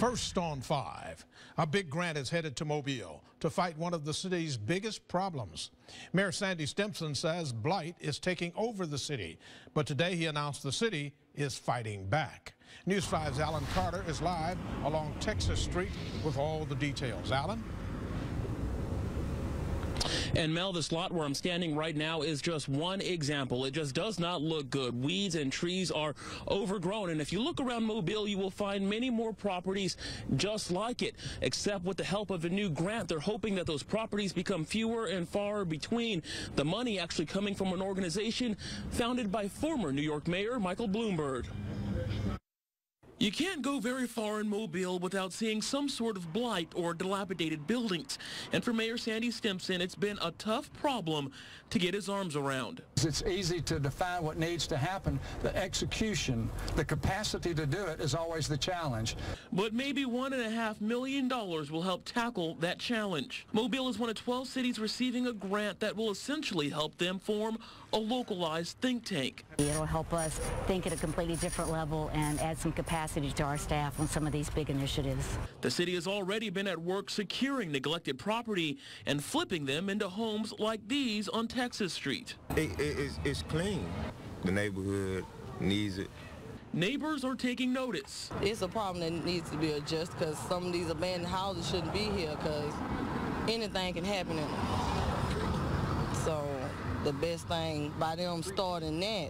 First on 5, a big grant is headed to Mobile to fight one of the city's biggest problems. Mayor Sandy Stimpson says Blight is taking over the city, but today he announced the city is fighting back. News 5's Alan Carter is live along Texas Street with all the details. Alan? And Mel, this lot where I'm standing right now is just one example. It just does not look good. Weeds and trees are overgrown. And if you look around Mobile, you will find many more properties just like it. Except with the help of a new grant, they're hoping that those properties become fewer and far between. The money actually coming from an organization founded by former New York Mayor Michael Bloomberg. You can't go very far in Mobile without seeing some sort of blight or dilapidated buildings. And for Mayor Sandy Stimpson, it's been a tough problem to get his arms around. It's easy to define what needs to happen. The execution, the capacity to do it is always the challenge. But maybe $1.5 million will help tackle that challenge. Mobile is one of 12 cities receiving a grant that will essentially help them form a localized think tank. It'll help us think at a completely different level and add some capacity to our staff on some of these big initiatives. The city has already been at work securing neglected property and flipping them into homes like these on Texas Street. It's clean. The neighborhood needs it. Neighbors are taking notice. It's a problem that needs to be addressed because some of these abandoned houses shouldn't be here because anything can happen in them. So the best thing by them starting that,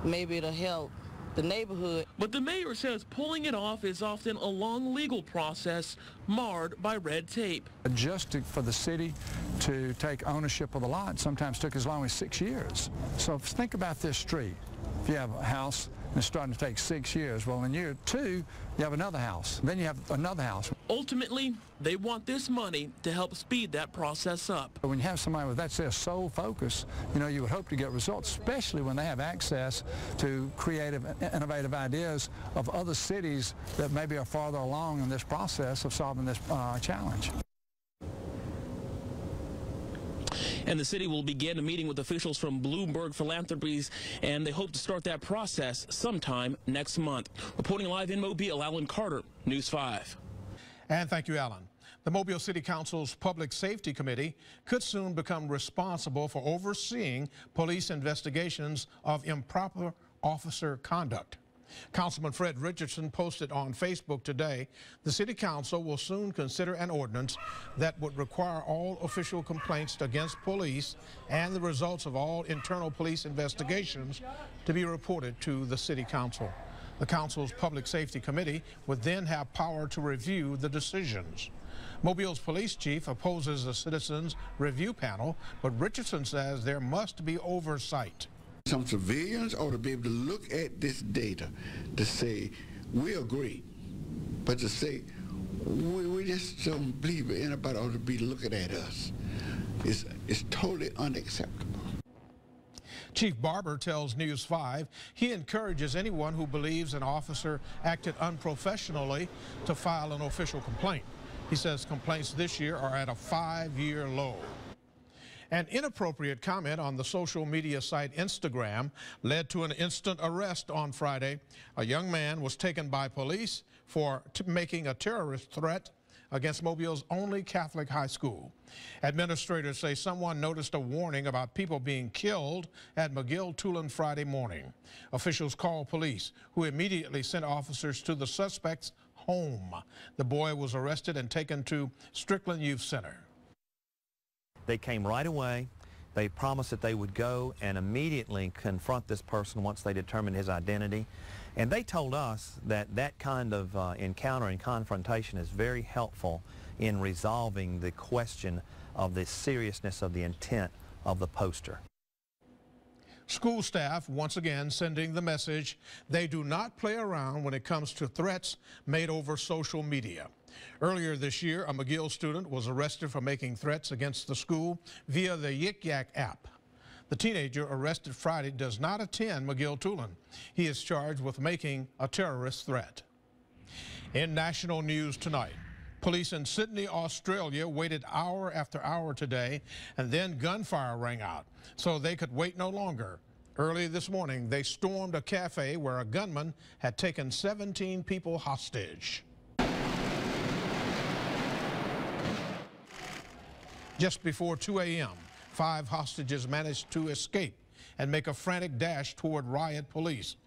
maybe it'll help the neighborhood. But the mayor says pulling it off is often a long legal process marred by red tape. Just for the city to take ownership of the lot sometimes took as long as 6 years. So think about this street. If you have a house and it's starting to take 6 years, well, in year 2, you have another house. Then you have another house. Ultimately, they want this money to help speed that process up. When you have somebody with that's their sole focus, you know, you would hope to get results, especially when they have access to creative, innovative ideas of other cities that maybe are farther along in this process of solving this challenge. And the city will begin a meeting with officials from Bloomberg Philanthropies, and they hope to start that process sometime next month. Reporting live in Mobile, Alan Carter, News 5. And thank you, Alan. The Mobile City Council's Public Safety Committee could soon become responsible for overseeing police investigations of improper officer conduct. Councilman Fred Richardson posted on Facebook today, the City Council will soon consider an ordinance that would require all official complaints against police and the results of all internal police investigations to be reported to the City Council. The Council's Public Safety Committee would then have power to review the decisions. Mobile's police chief opposes the citizens' review panel, but Richardson says there must be oversight. Some civilians ought to be able to look at this data to say, we agree, but to say, we just don't believe anybody ought to be looking at us. It's totally unacceptable. Chief Barber tells News 5 he encourages anyone who believes an officer acted unprofessionally to file an official complaint. He says complaints this year are at a 5-year low. An inappropriate comment on the social media site Instagram led to an instant arrest on Friday. A young man was taken by police for making a terrorist threat against Mobile's only Catholic high school. Administrators say someone noticed a warning about people being killed at McGill-Tulin Friday morning. Officials called police, who immediately sent officers to the suspect's home. The boy was arrested and taken to Strickland Youth Center. They came right away. They promised that they would go and immediately confront this person once they determined his identity. And they told us that that kind of encounter and confrontation is very helpful in resolving the question of the seriousness of the intent of the poster. School staff once again sending the message they do not play around when it comes to threats made over social media. Earlier this year, a McGill student was arrested for making threats against the school via the Yik Yak app. The teenager arrested Friday does not attend McGill-Tulin. He is charged with making a terrorist threat. In national news tonight, police in Sydney, Australia waited hour after hour today, and then gunfire rang out, so they could wait no longer. Early this morning, they stormed a cafe where a gunman had taken 17 people hostage. Just before 2 a.m., 5 hostages managed to escape and make a frantic dash toward riot police.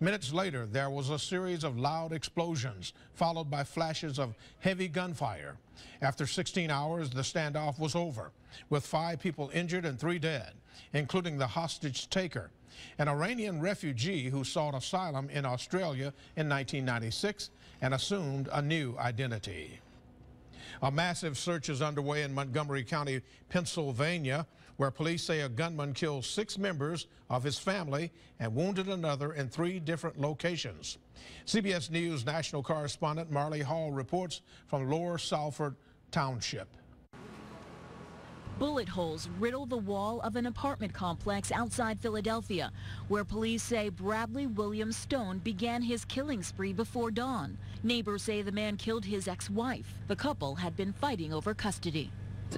Minutes later, there was a series of loud explosions, followed by flashes of heavy gunfire. After 16 hours, the standoff was over, with 5 people injured and 3 dead, including the hostage taker, an Iranian refugee who sought asylum in Australia in 1996 and assumed a new identity. A massive search is underway in Montgomery County, Pennsylvania, where police say a gunman killed 6 members of his family and wounded another in 3 different locations. CBS News national correspondent Marley Hall reports from Lower Salford Township. Bullet holes riddle the wall of an apartment complex outside Philadelphia, where police say Bradley William Stone began his killing spree before dawn. Neighbors say the man killed his ex-wife. The couple had been fighting over custody.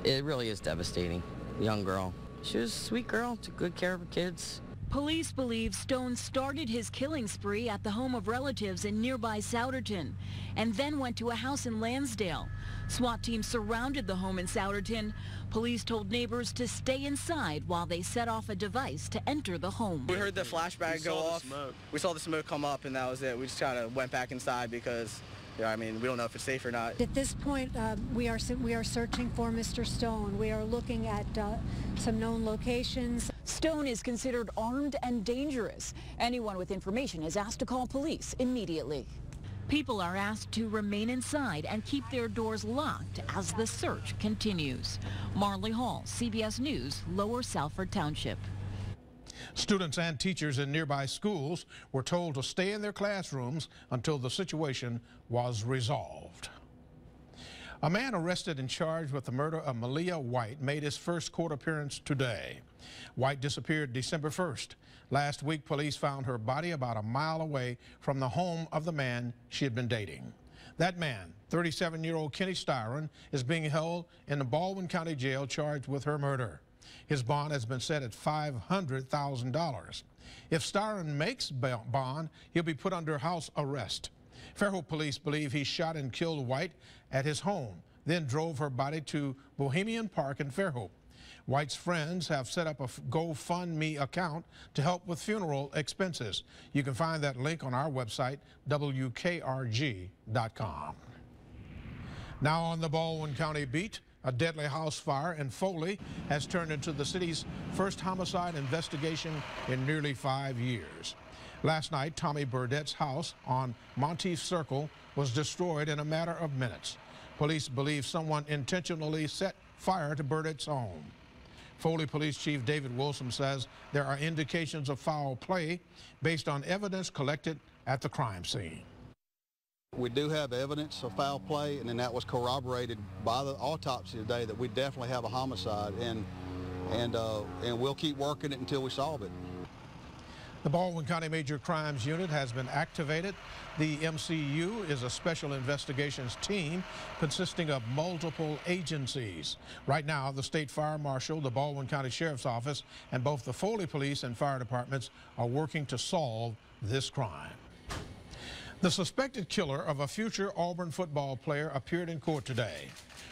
It really is devastating. Young girl. She was a sweet girl, took good care of her kids. Police believe Stone started his killing spree at the home of relatives in nearby Souderton and then went to a house in Lansdale. SWAT teams surrounded the home in Souderton. Police told neighbors to stay inside while they set off a device to enter the home. We heard the flashbang go off. We saw the smoke come up, and that was it. We just kind of went back inside because, I mean, we don't know if it's safe or not. At this point, we are searching for Mr. Stone. We are looking at some known locations. Stone is considered armed and dangerous. Anyone with information is asked to call police immediately. People are asked to remain inside and keep their doors locked as the search continues. Marley Hall, CBS News, Lower Salford Township. Students and teachers in nearby schools were told to stay in their classrooms until the situation was resolved. A man arrested and charged with the murder of Malia White made his first court appearance today. White disappeared December 1st. Last week, police found her body about a mile away from the home of the man she had been dating. That man, 37-year-old Kenny Styron, is being held in the Baldwin County Jail charged with her murder. His bond has been set at $500,000. If Styron makes bond, he'll be put under house arrest. Fairhope police believe he shot and killed White at his home, then drove her body to Bohemian Park in Fairhope. White's friends have set up a GoFundMe account to help with funeral expenses. You can find that link on our website, WKRG.com. Now on the Baldwin County beat, a deadly house fire in Foley has turned into the city's first homicide investigation in nearly 5 years. Last night, Tommy Burdett's house on Monteith Circle was destroyed in a matter of minutes. Police believe someone intentionally set fire to Burdett's home. Foley Police Chief David Wilson says there are indications of foul play based on evidence collected at the crime scene. We do have evidence of foul play, and then that was corroborated by the autopsy today that we definitely have a homicide, and we'll keep working it until we solve it. The Baldwin County Major Crimes Unit has been activated. The MCU is a special investigations team consisting of multiple agencies. Right now, the State Fire Marshal, the Baldwin County Sheriff's Office, and both the Foley Police and Fire Departments are working to solve this crime. The suspected killer of a future Auburn football player appeared in court today.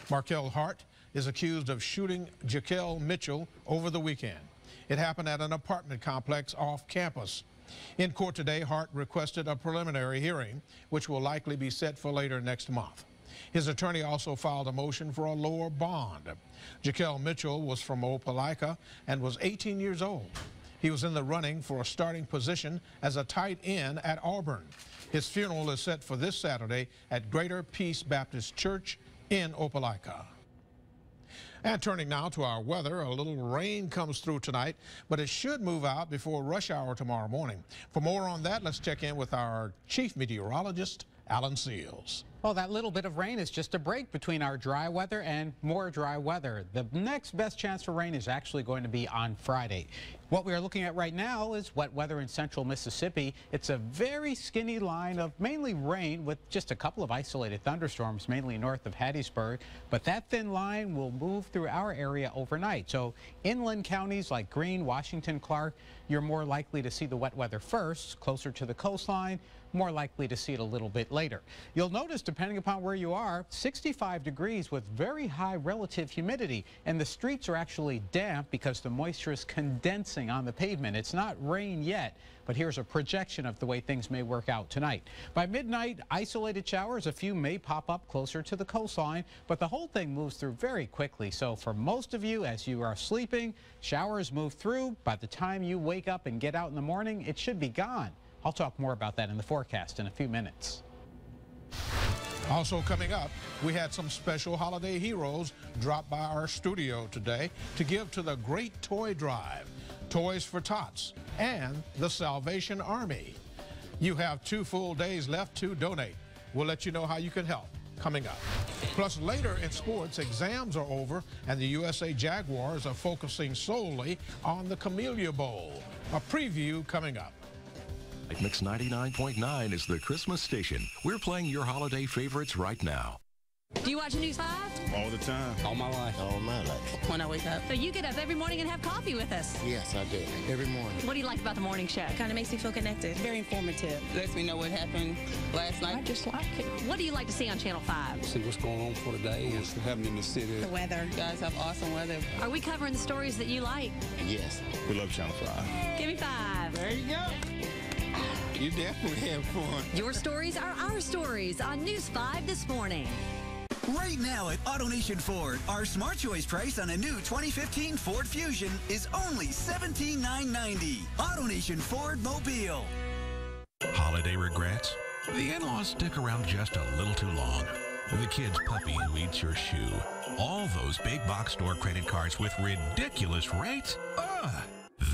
Markel Hart is accused of shooting Jaquel Mitchell over the weekend. It happened at an apartment complex off campus. In court today, Hart requested a preliminary hearing, which will likely be set for later next month. His attorney also filed a motion for a lower bond. Jaquel Mitchell was from Opelika and was 18 years old. He was in the running for a starting position as a tight end at Auburn. His funeral is set for this Saturday at Greater Peace Baptist Church in Opelika. And turning now to our weather, a little rain comes through tonight, but it should move out before rush hour tomorrow morning. For more on that, let's check in with our chief meteorologist, Alan Seals. Well, that little bit of rain is just a break between our dry weather and more dry weather. The next best chance for rain is actually going to be on Friday. What we are looking at right now is wet weather in central Mississippi. It's a very skinny line of mainly rain with just a couple of isolated thunderstorms, mainly north of Hattiesburg. But that thin line will move through our area overnight. So inland counties like Greene, Washington, Clark, you're more likely to see the wet weather first, closer to the coastline, more likely to see it a little bit later. You'll notice depending upon where you are, 65 degrees with very high relative humidity. And the streets are actually damp because the moisture is condensing on the pavement. It's not rain yet, but here's a projection of the way things may work out tonight. By midnight, isolated showers, a few may pop up closer to the coastline, but the whole thing moves through very quickly. So for most of you, as you are sleeping, showers move through. By the time you wake up and get out in the morning, it should be gone. I'll talk more about that in the forecast in a few minutes. Also coming up, we had some special holiday heroes drop by our studio today to give to the Great Toy Drive, Toys for Tots, and the Salvation Army. You have 2 full days left to donate. We'll let you know how you can help coming up. Plus, later in sports, exams are over, and the USA Jaguars are focusing solely on the Camellia Bowl. A preview coming up. Mix 99.9 is the Christmas station. We're playing your holiday favorites right now. Do you watch News 5? All the time. All my life. All my life. When I wake up. So you get up every morning and have coffee with us? Yes, I do. Every morning. What do you like about the morning show? Kind of makes me feel connected. Very informative. Lets me know what happened last night. I just like it. What do you like to see on Channel 5? See what's going on for the day, what's happening in the city. The weather. You guys have awesome weather. Are we covering the stories that you like? Yes. We love Channel 5. Give me 5. There you go. You definitely have fun. Your stories are our stories on News 5 this morning. Right now at AutoNation Ford, our Smart Choice price on a new 2015 Ford Fusion is only $17,990. AutoNation Ford Mobile. Holiday regrets? The in-laws stick around just a little too long. The kid's puppy who eats your shoe. All those big box store credit cards with ridiculous rates? Ugh!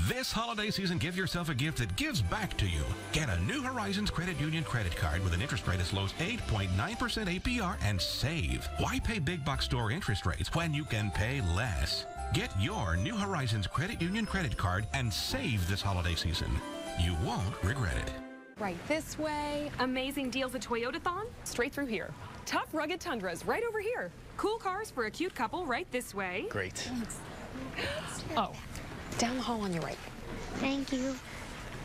This holiday season, give yourself a gift that gives back to you. Get a New Horizons Credit Union credit card with an interest rate as low as 8.9% APR and save. Why pay big box store interest rates when you can pay less? Get your New Horizons Credit Union credit card and save this holiday season. You won't regret it. Right this way. Amazing deals at Toyotathon? Straight through here. Tough, rugged Tundras right over here. Cool cars for a cute couple right this way. Great. Thanks. Oh. Down the hall on your right. Thank you.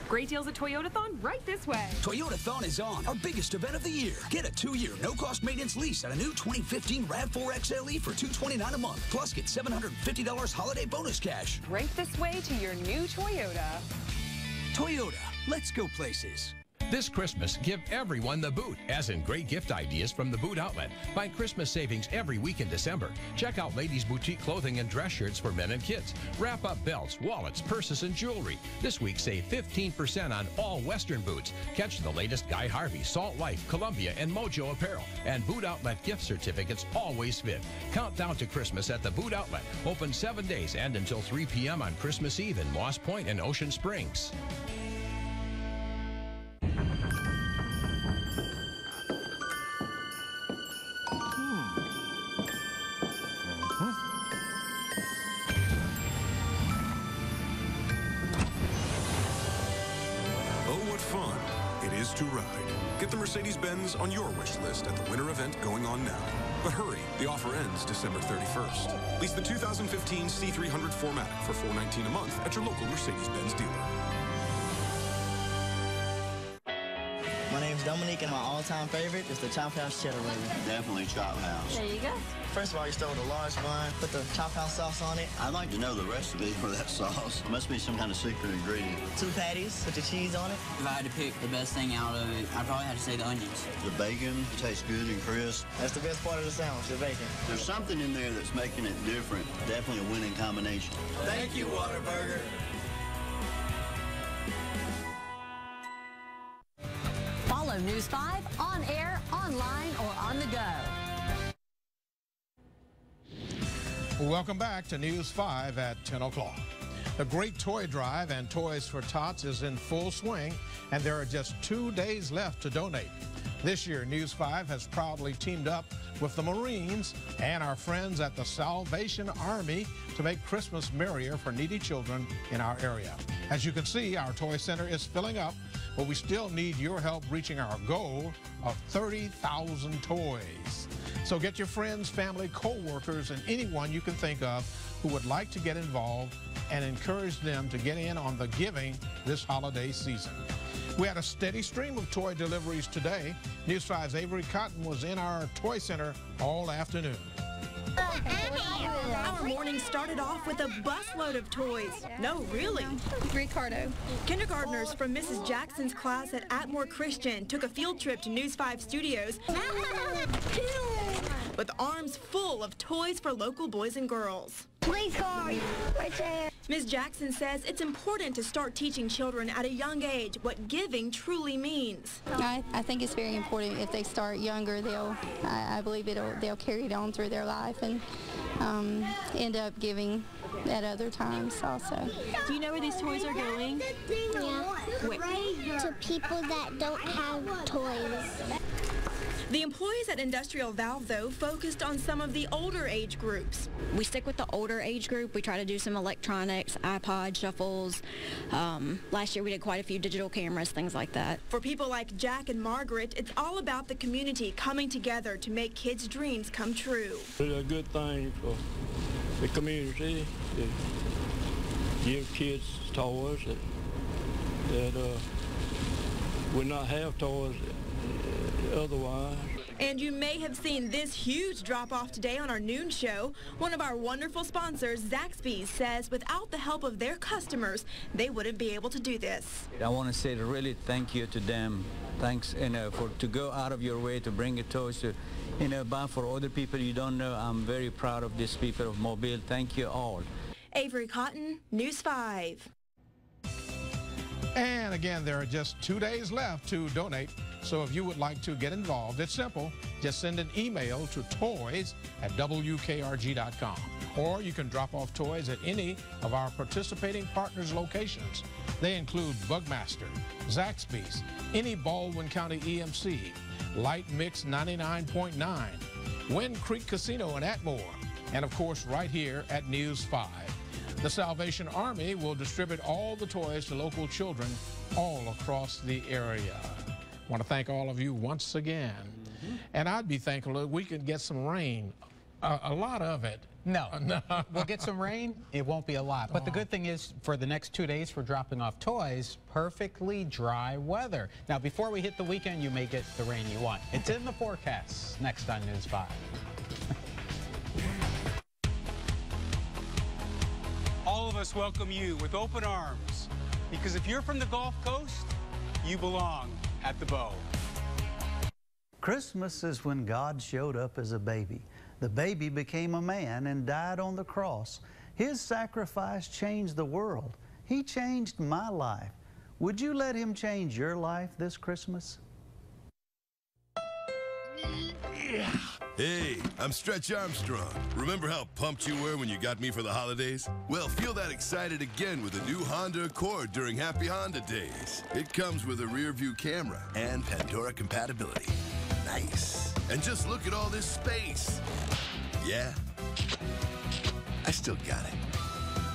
Great deals at Toyotathon right this way. Toyotathon is on, our biggest event of the year. Get a 2-year no-cost maintenance lease on a new 2015 RAV4 XLE for $229 a month. Plus, get $750 holiday bonus cash. Right this way to your new Toyota. Toyota, let's go places. This Christmas, give everyone the boot, as in great gift ideas from the Boot Outlet. Find Christmas savings every week in December. Check out ladies' boutique clothing and dress shirts for men and kids. Wrap up belts, wallets, purses, and jewelry. This week, save 15% on all Western boots. Catch the latest Guy Harvey, Salt Life, Columbia, and Mojo apparel. And Boot Outlet gift certificates always fit. Count down to Christmas at the Boot Outlet. Open 7 days and until 3 p.m. on Christmas Eve in Moss Point and Ocean Springs. To ride. Get the Mercedes-Benz on your wish list at the winter event going on now. But hurry, the offer ends December 31st. Lease the 2015 C300 4MATIC for $419 a month at your local Mercedes-Benz dealer. My name's Dominique, and my all-time favorite is the Chop House Cheddar Wing. Definitely Chop House. There you go. First of all, you start with a large bun, put the Chop House sauce on it. I'd like to know the recipe for that sauce. It must be some kind of secret ingredient. 2 patties, put the cheese on it. If I had to pick the best thing out of it, I'd probably have to say the onions. The bacon tastes good and crisp. That's the best part of the sandwich, the bacon. There's something in there that's making it different. Definitely a winning combination. Thank you, Whataburger. Follow News 5 on air, online, or on the go. Welcome back to News 5 at 10 o'clock. The Great Toy Drive and Toys for Tots is in full swing, and there are just 2 days left to donate. This year, News 5 has proudly teamed up with the Marines and our friends at the Salvation Army to make Christmas merrier for needy children in our area. As you can see, our toy center is filling up, but we still need your help reaching our goal of 30,000 toys. So get your friends, family, co-workers, and anyone you can think of who would like to get involved and encourage them to get in on the giving this holiday season. We had a steady stream of toy deliveries today. News 5's Avery Cotton was in our toy center all afternoon. Our morning started off with a busload of toys. No, really. Ricardo. Kindergartners from Mrs. Jackson's class at Atmore Christian took a field trip to News 5 Studios with arms full of toys for local boys and girls. Police car, right there. Ms. Jackson says it's important to start teaching children at a young age what giving truly means. I think it's very important. If they start younger, I believe they'll carry it on through their life and end up giving at other times also. Do you know where these toys are going? Yeah. To people that don't have toys. The employees at Industrial Valve, though, focused on some of the older age groups. We stick with the older age group. We try to do some electronics, iPod, shuffles. Last year we did quite a few digital cameras, things like that. For people like Jack and Margaret, it's all about the community coming together to make kids' dreams come true. It's a good thing for the community to give kids toys that would not have toys otherwise. And you may have seen this huge drop-off today on our noon show. One of our wonderful sponsors, Zaxby's, says without the help of their customers, they wouldn't be able to do this. I want to say really thank you to them. Thanks, to go out of your way to bring your toys to, buy for other people you don't know. I'm very proud of these people of Mobile. Thank you all. Avery Cotton, News 5. And again, there are just 2 days left to donate. So if you would like to get involved, it's simple. Just send an email to toys@WKRG.com. Or you can drop off toys at any of our participating partners' locations. They include Bugmaster, Zaxby's, any Baldwin County EMC, Light Mix 99.9, Wind Creek Casino in Atmore, and of course right here at News 5. The Salvation Army will distribute all the toys to local children all across the area. I want to thank all of you once again. And I'd be thankful if we could get some rain, a lot of it. No, we'll get some rain. It won't be a lot. But the good thing is, for the next 2 days for dropping off toys, perfectly dry weather. Now, before we hit the weekend, you may get the rain you want. It's in the forecast. Next on News 5. All of us welcome you with open arms, because if you're from the Gulf Coast, you belong at the Bow. Christmas is when God showed up as a baby. The baby became a man and died on the cross. His sacrifice changed the world. He changed my life. Would you let him change your life this Christmas? Hey, I'm Stretch Armstrong. Remember how pumped you were when you got me for the holidays? Well, feel that excited again with the new Honda Accord during Happy Honda Days. It comes with a rear-view camera and Pandora compatibility. Nice. And just look at all this space. Yeah, I still got it.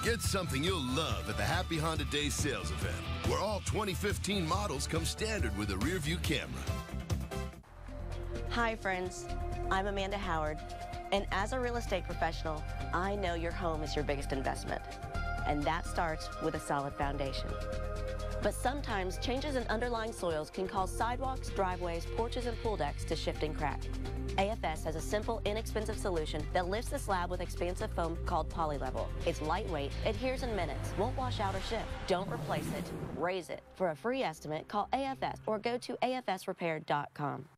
Get something you'll love at the Happy Honda Days sales event, where all 2015 models come standard with a rear-view camera. Hi, friends. I'm Amanda Howard, and as a real estate professional, I know your home is your biggest investment, and that starts with a solid foundation. But sometimes changes in underlying soils can cause sidewalks, driveways, porches, and pool decks to shift and crack. AFS has a simple, inexpensive solution that lifts the slab with expansive foam called Polylevel. It's lightweight, adheres in minutes, won't wash out or shift. Don't replace it, raise it. For a free estimate, call AFS or go to afsrepair.com.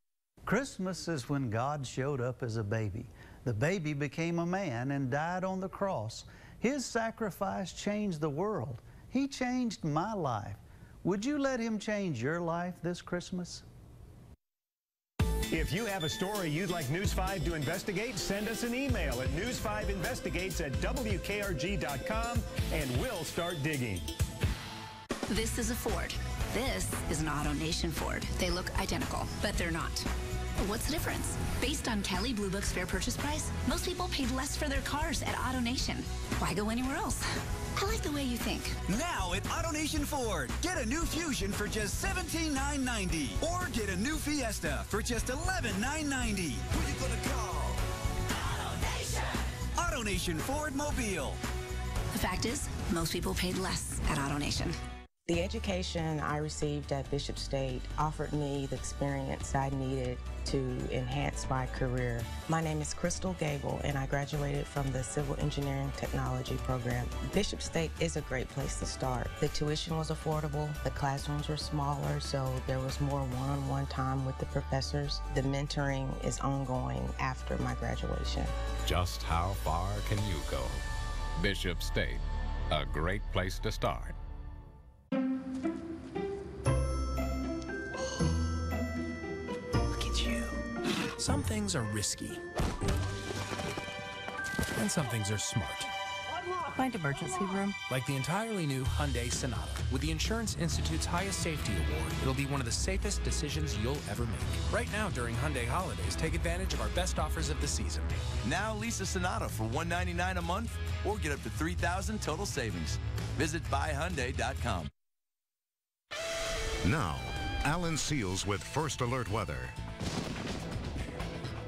Christmas is when God showed up as a baby. The baby became a man and died on the cross. His sacrifice changed the world. He changed my life. Would you let him change your life this Christmas? If you have a story you'd like News 5 to investigate, send us an email at news5investigates@wkrg.com and we'll start digging. This is a Ford. This is an AutoNation Ford. They look identical, but they're not. What's the difference? Based on Kelley Blue Book's fair purchase price, most people paid less for their cars at AutoNation. Why go anywhere else? I like the way you think. Now at AutoNation Ford, get a new Fusion for just $17,990, or get a new Fiesta for just $11,990. Who you gonna call? AutoNation. AutoNation Ford Mobile. The fact is, most people paid less at AutoNation. The education I received at Bishop State offered me the experience I needed to enhance my career. My name is Crystal Gable, and I graduated from the Civil Engineering Technology program. Bishop State is a great place to start. The tuition was affordable, the classrooms were smaller, so there was more one-on-one time with the professors. The mentoring is ongoing after my graduation. Just how far can you go? Bishop State, a great place to start. Some things are risky, and some things are smart. Find emergency room. Like the entirely new Hyundai Sonata. With the Insurance Institute's highest safety award, it'll be one of the safest decisions you'll ever make. Right now, during Hyundai holidays, take advantage of our best offers of the season. Now lease a Sonata for $199 a month or get up to $3,000 total savings. Visit buyhyundai.com. Now, Alan Seals with First Alert Weather.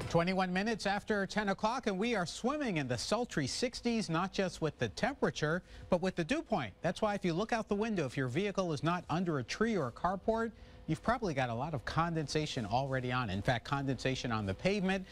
21 minutes after 10 o'clock, and we are swimming in the sultry 60s, not just with the temperature, but with the dew point. That's why if you look out the window, if your vehicle is not under a tree or a carport, you've probably got a lot of condensation already on. In fact, condensation on the pavement.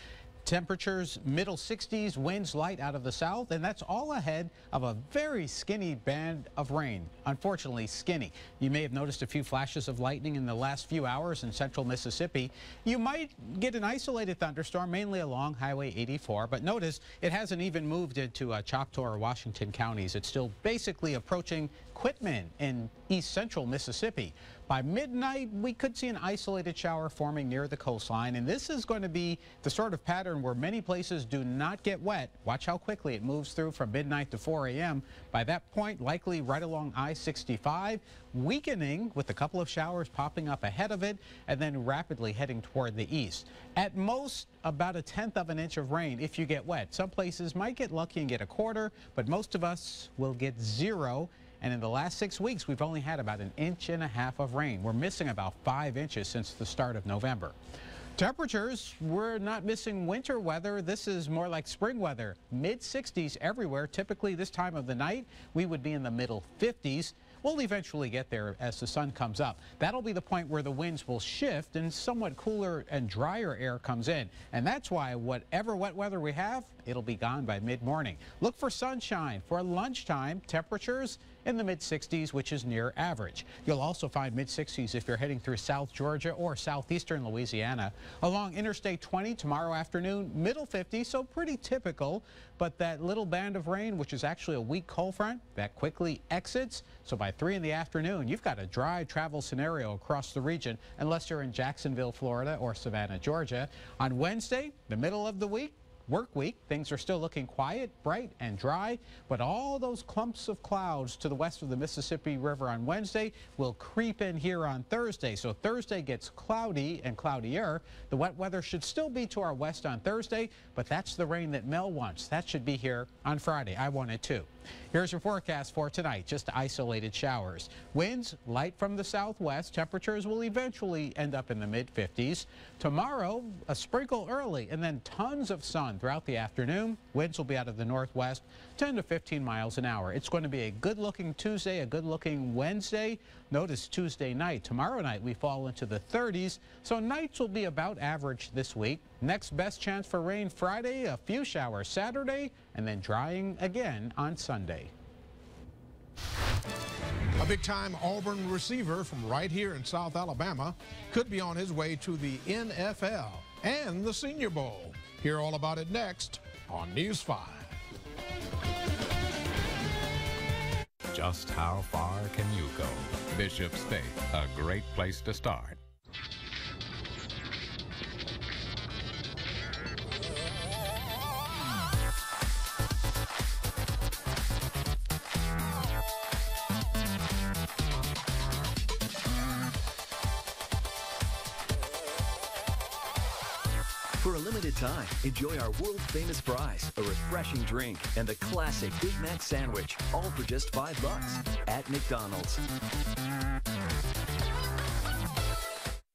Temperatures middle 60s, winds light out of the south, and that's all ahead of a very skinny band of rain. Unfortunately, skinny. You may have noticed a few flashes of lightning in the last few hours in central Mississippi. You might get an isolated thunderstorm, mainly along Highway 84, but notice it hasn't even moved into Choctaw or Washington counties. It's still basically approaching Quitman in east central Mississippi. By midnight, we could see an isolated shower forming near the coastline, and this is going to be the sort of pattern where many places do not get wet. Watch how quickly it moves through from midnight to 4 a.m. By that point, likely right along I-65, weakening with a couple of showers popping up ahead of it and then rapidly heading toward the east. At most, about 1/10 of an inch of rain if you get wet. Some places might get lucky and get 1/4, but most of us will get 0. And in the last 6 weeks, we've only had about 1.5 inches of rain. We're missing about 5 inches since the start of November. Temperatures, we're not missing winter weather. This is more like spring weather. Mid-60s everywhere. Typically this time of the night, we would be in the middle 50s. We'll eventually get there as the sun comes up. That'll be the point where the winds will shift and somewhat cooler and drier air comes in. And that's why whatever wet weather we have, it'll be gone by mid-morning. Look for sunshine. For lunchtime, temperatures in the mid-60s, which is near average. You'll also find mid-60s if you're heading through South Georgia or southeastern Louisiana. Along Interstate 20 tomorrow afternoon, middle 50s, so pretty typical. But that little band of rain, which is actually a weak cold front, that quickly exits. So by 3 in the afternoon, you've got a dry travel scenario across the region, unless you're in Jacksonville, Florida or Savannah, Georgia. On Wednesday, the middle of the week, work week, things are still looking quiet, bright, and dry, but all those clumps of clouds to the west of the Mississippi River on Wednesday will creep in here on Thursday. So Thursday gets cloudy and cloudier. The wet weather should still be to our west on Thursday, but that's the rain that Mel wants. That should be here on Friday. I want it too. Here's your forecast for tonight. Just isolated showers. Winds light from the southwest. Temperatures will eventually end up in the mid-50s. Tomorrow, a sprinkle early and then tons of sun throughout the afternoon. Winds will be out of the northwest, 10 to 15 miles an hour. It's going to be a good-looking Tuesday, a good-looking Wednesday. Notice Tuesday night. Tomorrow night, we fall into the 30s, so nights will be about average this week. Next best chance for rain Friday, a few showers Saturday, and then drying again on Sunday. A big-time Auburn receiver from right here in South Alabama could be on his way to the NFL and the Senior Bowl. Hear all about it next on News 5. Just how far can you go? Bishop State, a great place to start. For a limited time, enjoy our world-famous fries, a refreshing drink, and the classic Big Mac sandwich, all for just $5 at McDonald's.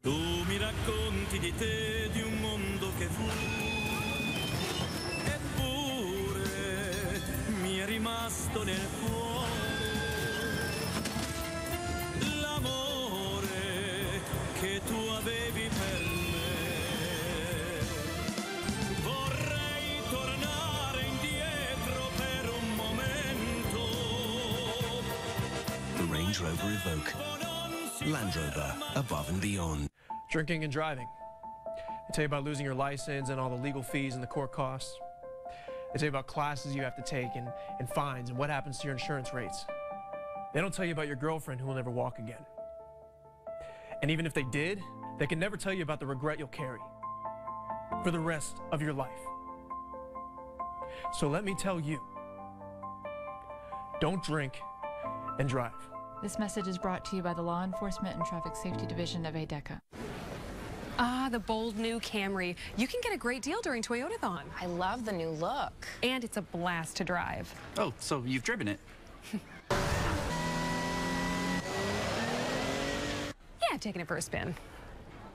Tu mi racconti di te, di un mondo che fu, eppure mi è rimasto nel cuore. Range Rover Evoque. Land Rover, above and beyond. Drinking and driving. They tell you about losing your license and all the legal fees and the court costs. They tell you about classes you have to take and fines and what happens to your insurance rates. They don't tell you about your girlfriend who will never walk again. And even if they did, they can never tell you about the regret you'll carry for the rest of your life. So let me tell you, don't drink and drive. This message is brought to you by the Law Enforcement and Traffic Safety Division of ADECA. Ah, the bold new Camry. You can get a great deal during Toyotathon. I love the new look. And it's a blast to drive. Oh, so you've driven it? Yeah, taking it for a spin.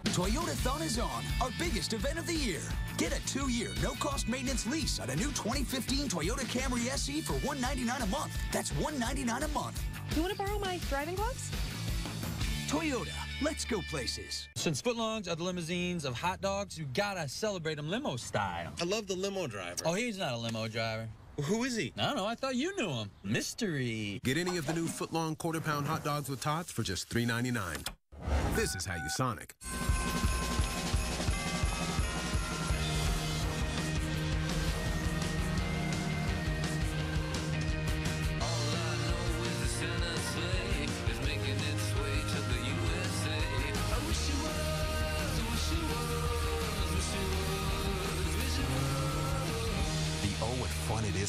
Toyotathon is on, our biggest event of the year. Get a 2-year, no-cost maintenance lease on a new 2015 Toyota Camry SE for $199 a month. That's $199 a month. You want to borrow my driving gloves? Toyota, let's go places. Since footlongs are the limousines of hot dogs, you gotta celebrate them limo style. I love the limo driver. Oh, he's not a limo driver. Who is he? I don't know. I thought you knew him. Mystery. Get any of the new footlong quarter-pound hot dogs with tots for just $3.99. This is how you Sonic.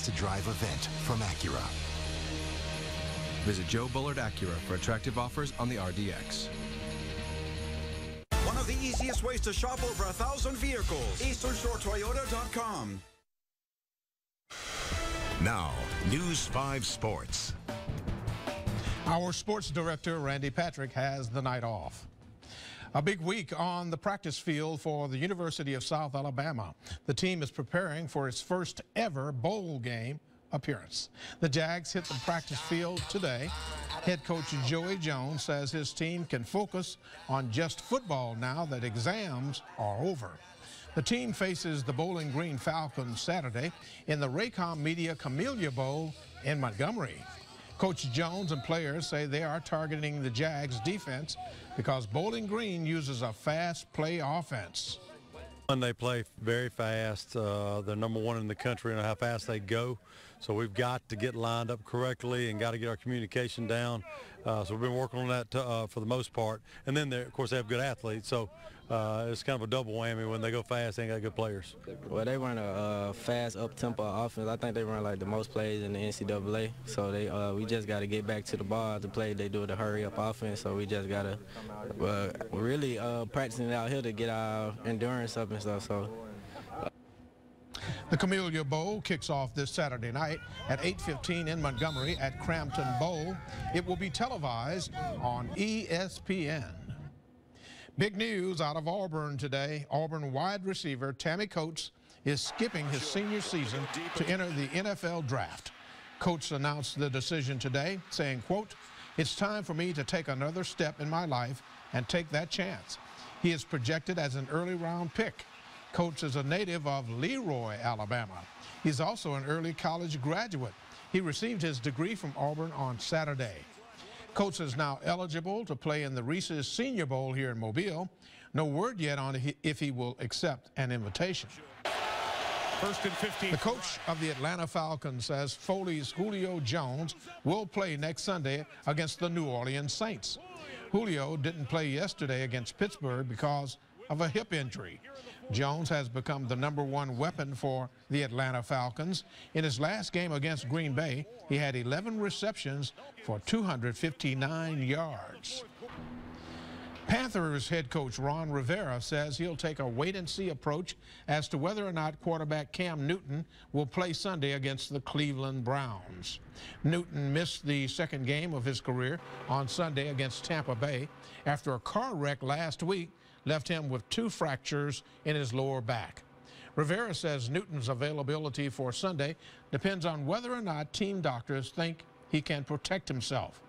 To drive event from Acura. Visit Joe Bullard Acura for attractive offers on the RDX. One of the easiest ways to shop over 1,000 vehicles. EasternShoreToyota.com. Now, News 5 Sports. Our sports director, Randy Patrick, has the night off. A big week on the practice field for the University of South Alabama. The team is preparing for its first ever bowl game appearance. The Jags hit the practice field today. Head coach Joey Jones says his team can focus on just football now that exams are over. The team faces the Bowling Green Falcons Saturday in the Raycom Media Camellia Bowl in Montgomery. Coach Jones and players say they are targeting the Jags defense because Bowling Green uses a fast play offense. They play very fast. They're number one in the country in how fast they go. So we've got to get lined up correctly and got to get our communication down. So we've been working on that for the most part. And then, of course, they have good athletes. So it's kind of a double whammy. When they go fast, they ain't got good players. Well, they run a fast, up-tempo offense. I think they run like the most plays in the NCAA. So we just got to get back to the ball to play. They do the hurry-up offense. So we just got to really practicing out here to get our endurance up and stuff. So. The Camellia Bowl kicks off this Saturday night at 8:15 in Montgomery at Crampton Bowl. It will be televised on ESPN. Big news out of Auburn today. Auburn wide receiver Tammy Coates is skipping his senior season to enter the NFL draft. Coates announced the decision today, saying, quote, "It's time for me to take another step in my life and take that chance." He is projected as an early round pick. Coates is a native of Leroy, Alabama. He's also an early college graduate. He received his degree from Auburn on Saturday. Coates is now eligible to play in the Reese's Senior Bowl here in Mobile. No word yet on if he will accept an invitation. First and 15. The coach of the Atlanta Falcons says Foley's Julio Jones will play next Sunday against the New Orleans Saints. Julio didn't play yesterday against Pittsburgh because of a hip injury. Jones has become the #1 weapon for the Atlanta Falcons. In his last game against Green Bay, he had 11 receptions for 259 yards. Panthers head coach Ron Rivera says he'll take a wait-and-see approach as to whether or not quarterback Cam Newton will play Sunday against the Cleveland Browns. Newton missed the second game of his career on Sunday against Tampa Bay after a car wreck last week left him with 2 fractures in his lower back. Rivera says Newton's availability for Sunday depends on whether or not team doctors think he can protect himself.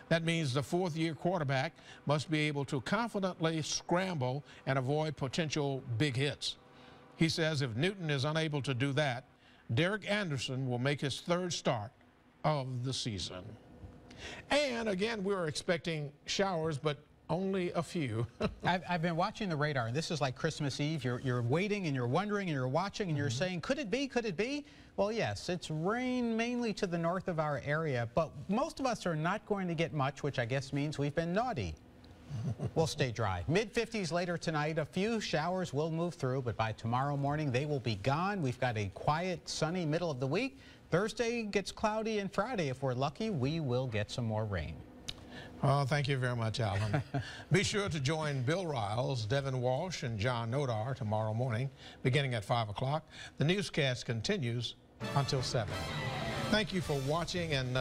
That means the 4th-year quarterback must be able to confidently scramble and avoid potential big hits. He says if Newton is unable to do that, Derek Anderson will make his 3rd start of the season. And again, we're expecting showers, but only a few. I've been watching the radar, and this is like Christmas Eve. You're waiting and you're wondering and you're watching and you're saying, could it be? Could it be? Well, yes, it's rain mainly to the north of our area, but most of us are not going to get much, which I guess means we've been naughty. We'll stay dry. Mid-50s later tonight. A few showers will move through, but by tomorrow morning they will be gone. We've got a quiet, sunny middle of the week. Thursday gets cloudy, and Friday, if we're lucky, we will get some more rain. Oh, thank you very much, Alan. Be sure to join Bill Riles, Devin Walsh, and John Nodar tomorrow morning, beginning at 5 o'clock. The newscast continues until 7. Thank you for watching, and